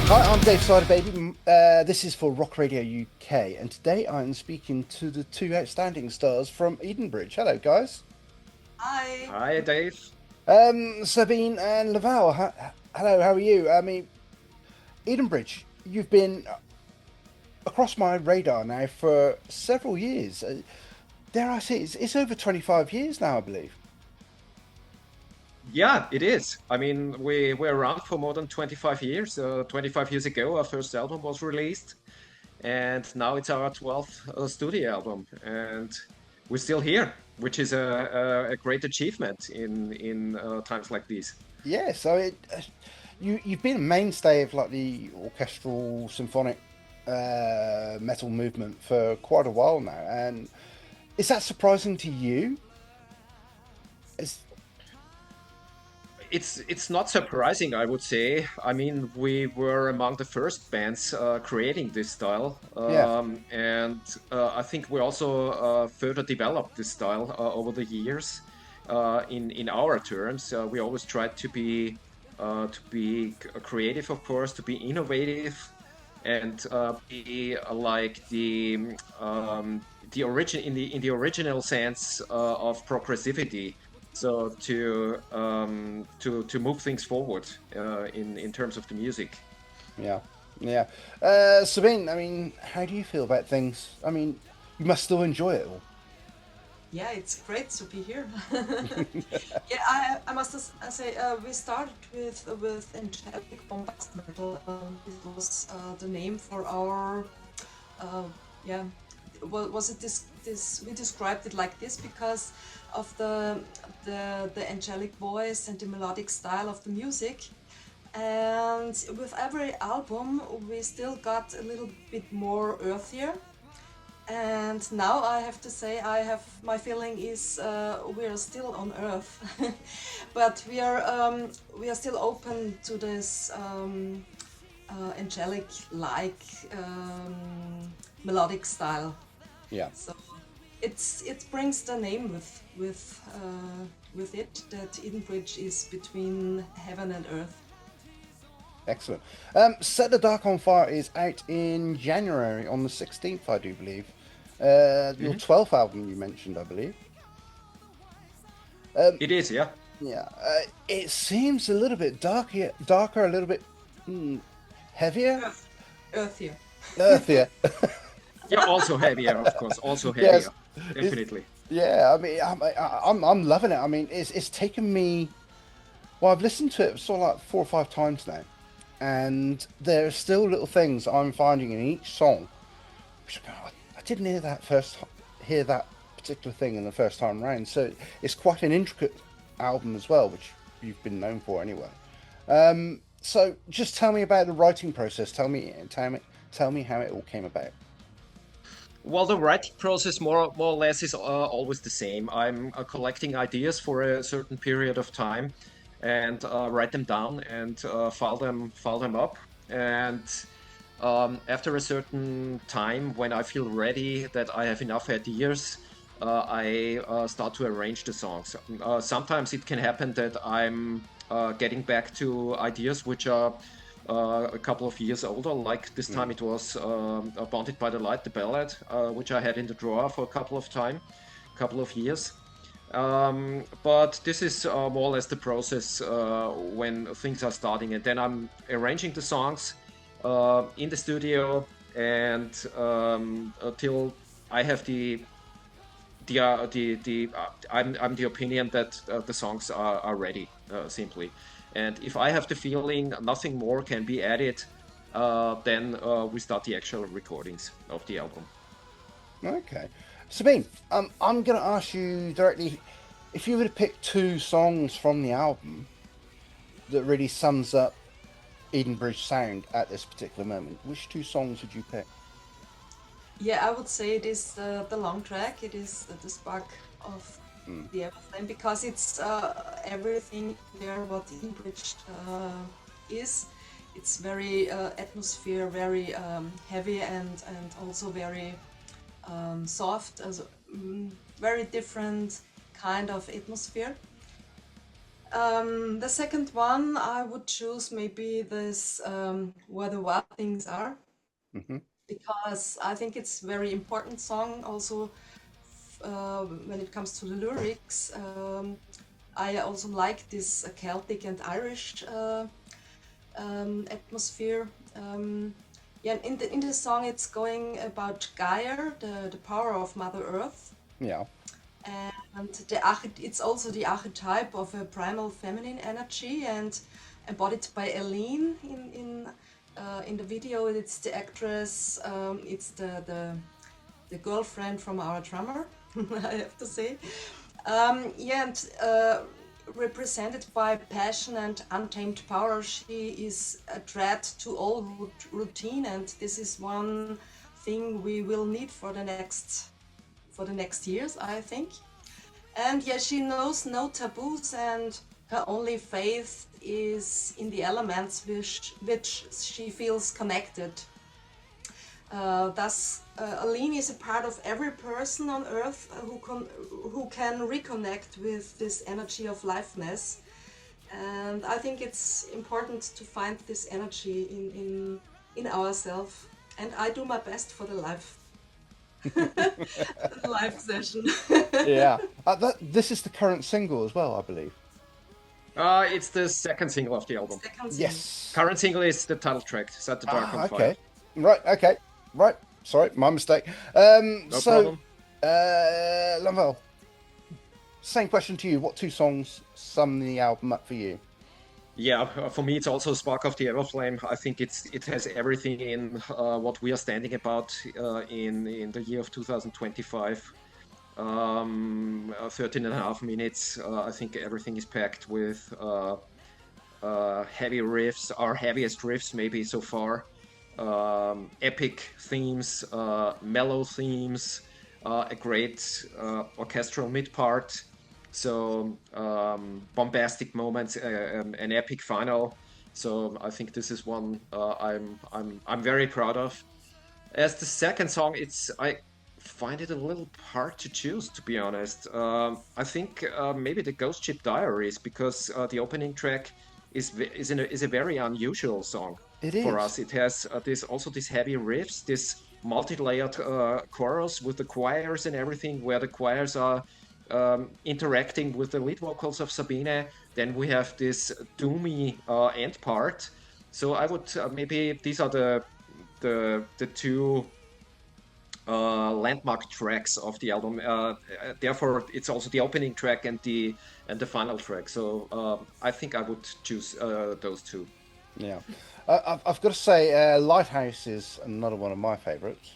Hi, I'm Dave Cyderbaby. This is for Rock Radio UK, and today I'm speaking to the two outstanding stars from EdenBridge. Hello, guys. Hi. Hi, Dave. Sabine and Laval. Hello, how are you? I mean, EdenBridge, you've been across my radar now for several years. Dare I say, it's over 25 years now, I believe. Yeah, it is. I mean, we were around for more than 25 years. 25 years ago, our first album was released, and now it's our 12th studio album, and we're still here, which is a great achievement in times like these. Yeah, so you've been a mainstay of like the orchestral symphonic metal movement for quite a while now, and is that surprising to you? Is It's not surprising, I would say. I mean, we were among the first bands creating this style, Yeah, and I think we also further developed this style over the years. In our terms, we always tried to be creative, of course, to be innovative, and be like the origin in the original sense of progressivity. So to move things forward in terms of the music. yeah, yeah. Sabine, I mean, how do you feel about things? I mean, you must still enjoy it all. Yeah, it's great to be here. Yeah, I must say we started with angelic bombast metal. It was the name for our uh, yeah. Was it this? We described it like this because of the angelic voice and the melodic style of the music. And with every album, we still got a little bit more earthier. And now I have to say, I have my feeling is we are still on Earth, but we are still open to this angelic-like melodic style. Yeah, So it brings the name with it that Edenbridge is between heaven and earth. excellent. Set the Dark on Fire is out in January on the 16th, I do believe. Your Mhm. 12th album you mentioned, I believe. Um, It is, yeah. yeah, it seems a little bit darker, a little bit heavier, Earth, earthier. earthier. Yeah, also heavier, of course, also Yes, heavier, it's, definitely. yeah. I mean, I'm loving it. I mean, it's taken me. Well, I've listened to it sort of like 4 or 5 times now, and there are still little things I'm finding in each song. Which I didn't hear that particular thing in the first time round. So it's quite an intricate album as well, which you've been known for anyway. So just tell me about the writing process. Tell me how it all came about. Well, the writing process more or less is always the same. I'm collecting ideas for a certain period of time, and write them down and file them up. And after a certain time, when I feel ready that I have enough ideas, I start to arrange the songs. Sometimes it can happen that I'm getting back to ideas which are a couple of years older. Like this time, it was "Bonded by the Light," the ballad, which I had in the drawer for a couple of years. But this is more or less the process when things are starting, and then I'm arranging the songs in the studio, and until I have I'm the opinion that the songs are ready, simply. And if I have the feeling nothing more can be added, then we start the actual recordings of the album. Okay, Sabine, I'm going to ask you directly if you were to pick 2 songs from the album that really sums up Edenbridge sound at this particular moment. Which 2 songs would you pick? Yeah, I would say it is the long track. It is the spark of Mm, the everything because it's everything there what Inbridge is. It's very atmosphere, very heavy and also very soft, as very different kind of atmosphere. The second one I would choose maybe this Where the Wild Things Are, Hmm. because I think it's very important song also when it comes to the lyrics. I also like this Celtic and Irish atmosphere. Yeah, in the song it's going about Gaia, the power of Mother Earth, Yeah. and it's also the archetype of a primal feminine energy and embodied by Eileen in the video. It's the actress, it's the girlfriend from our drummer, I have to say. Yeah, and represented by passion and untamed power, she is a threat to all routine, and this is one thing we will need for the next years, I think. And yeah, she knows no taboos, and her only faith is in the elements which she feels connected. Thus, Aline is a part of every person on Earth who can reconnect with this energy of liveness. And I think it's important to find this energy in ourselves. And I do my best for the live session. Yeah. This is the current single as well, I believe. It's the second single of the album. Second single. Yes. Current single is the title track, Set the Dark on Fire. Okay. Right. Okay. Right. Sorry, my mistake. No So, problem. Lamvel, same question to you. What two songs sum the album up for you? Yeah, for me it's also Spark of the Everflame. I think it has everything in what we are standing about in the year of 2025. 13 and a half minutes. I think everything is packed with heavy riffs, our heaviest riffs maybe so far. Epic themes, mellow themes, a great orchestral mid part. So bombastic moments, an epic final. So I think this is one I'm very proud of. As the second song, I find it a little hard to choose, to be honest. I think maybe the Ghost Ship Diaries, because the opening track is a very unusual song It for is. us. It has these heavy riffs, this multi-layered chorus with the choirs and everything, where the choirs are interacting with the lead vocals of Sabine. Then we have this doomy end part. So I would maybe these are the two landmark tracks of the album. Therefore, it's also the opening track and the final track. So I think I would choose those two. Yeah. I've got to say, Lighthouse is another one of my favourites.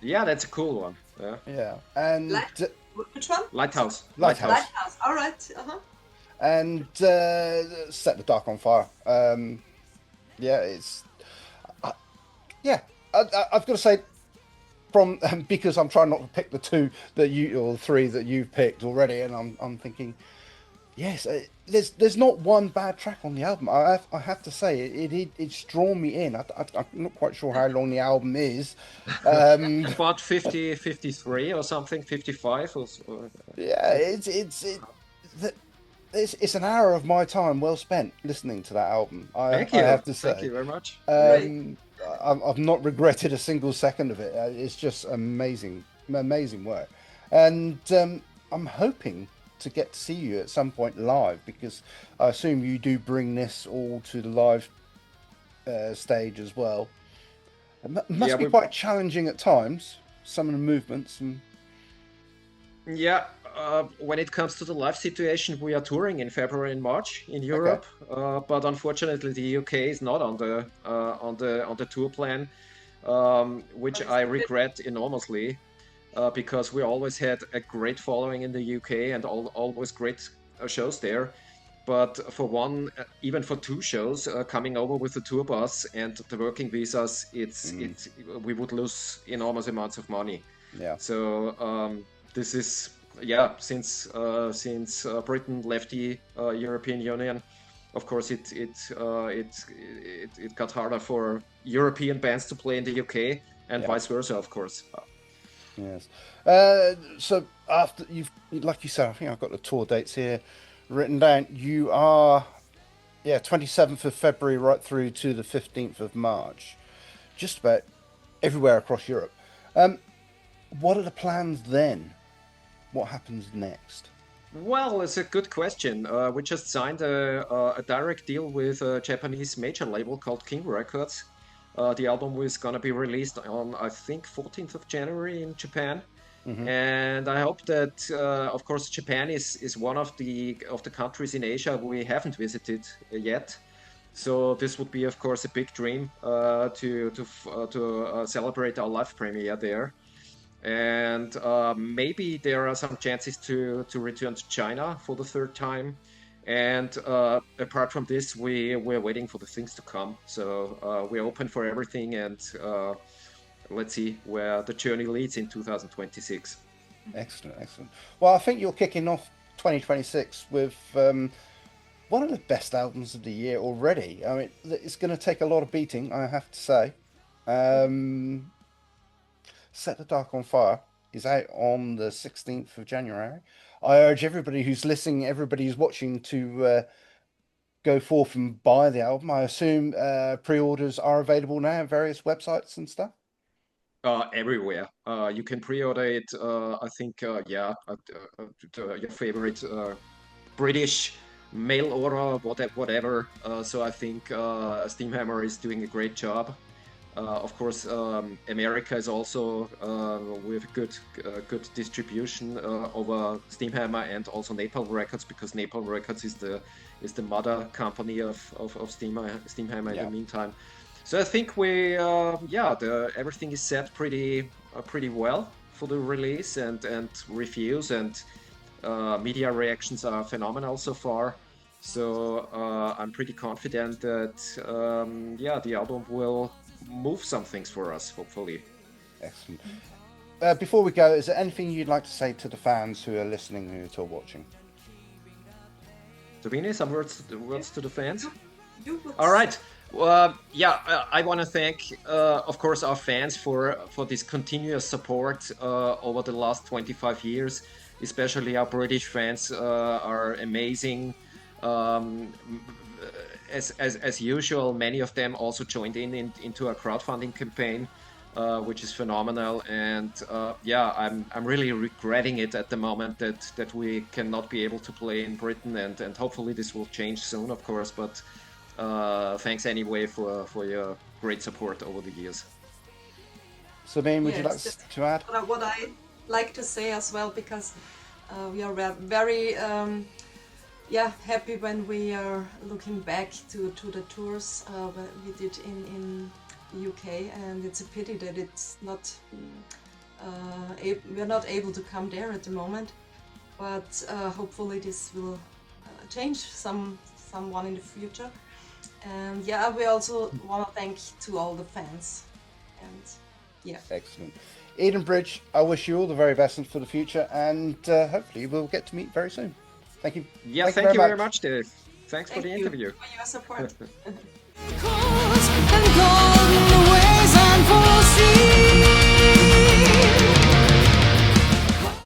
Yeah, that's a cool one. Yeah. Yeah. And Which one? Lighthouse. Lighthouse. Lighthouse. All right. And Set the Dark on Fire. Yeah, it's yeah. I've got to say, from because I'm trying not to pick the two that you or the three that you've picked already, and I'm thinking, yes, there's not one bad track on the album. I have to say it's drawn me in. I'm not quite sure how long the album is. About 50, 53 or something, 55 or so. Yeah, it's an hour of my time well spent listening to that album. Thank you. I have to say. Thank you very much. I've not regretted a single second of it. It's just amazing work, and I'm hoping to get to see you at some point live, because I assume you do bring this all to the live stage as well. It must be quite challenging at times, some of the movements and. Yeah, when it comes to the live situation, we are touring in February and March in Europe, but unfortunately the UK is not on the tour plan, which I regret enormously, because we always had a great following in the UK and always great shows there. But for one, even for two shows, coming over with the tour bus and the working visas, we would lose enormous amounts of money. Yeah. So. This is since Britain left the European Union, of course it got harder for European bands to play in the UK and vice versa, of course. Yes. So after like you said, I think I've got the tour dates here. written down. You are, yeah, 27th of February right through to the 15th of March. Just about everywhere across Europe. What are the plans then? What happens next? Well, it's a good question. We just signed a direct deal with a Japanese major label called King Records. The album is gonna be released on, I think, 14th of January in Japan. Hmm. And I hope that, of course, Japan is one of the countries in Asia we haven't visited yet. So this would be, of course, a big dream to celebrate our live premiere there. And maybe there are some chances to return to China for the third time. And apart from this, we're waiting for the things to come. So we're open for everything, and let's see where the journey leads in 2026. Excellent, excellent. Well, I think you're kicking off 2026 with one of the best albums of the year already. I mean, it's going to take a lot of beating, I have to say. Um, Set the Dark on Fire is out on the 16th of January. I urge everybody who's listening, everybody who's watching to go forth and buy the album. I assume pre-orders are available now at various websites and stuff. Everywhere. You can pre-order it. I think, yeah, your favorite British mail order, whatever. So I think Steamhammer is doing a great job. Of course, America is also with good distribution over Steamhammer and also Napalm Records, because Napalm Records is the mother company of Steamhammer in Yeah. the meantime. So I think everything is set pretty well for the release, and reviews and media reactions are phenomenal so far. So I'm pretty confident that the album will move some things for us, hopefully. Excellent. Before we go, is there anything you'd like to say to the fans who are listening, who are watching? Davine, some words to the fans? You would All right. I want to thank, of course, our fans for this continuous support over the last 25 years. Especially our British fans are amazing. As usual, many of them also joined into a crowdfunding campaign, which is phenomenal. And I'm really regretting it at the moment that we cannot be able to play in Britain, and hopefully this will change soon, of course. But thanks anyway for your great support over the years. Sabine, would you like Yes, to add? what I like to say as well, because we are very happy when we are looking back to the tours that we did in the UK, and it's a pity that it's not we're not able to come there at the moment, but hopefully this will change someone in the future. And we also want to thank to all the fans, and Excellent. EdenBridge, I wish you all the very best for the future, and hopefully we'll get to meet very soon. Thank you. Yeah, thank you very much, Dave. Thanks for thank the you interview. for your support.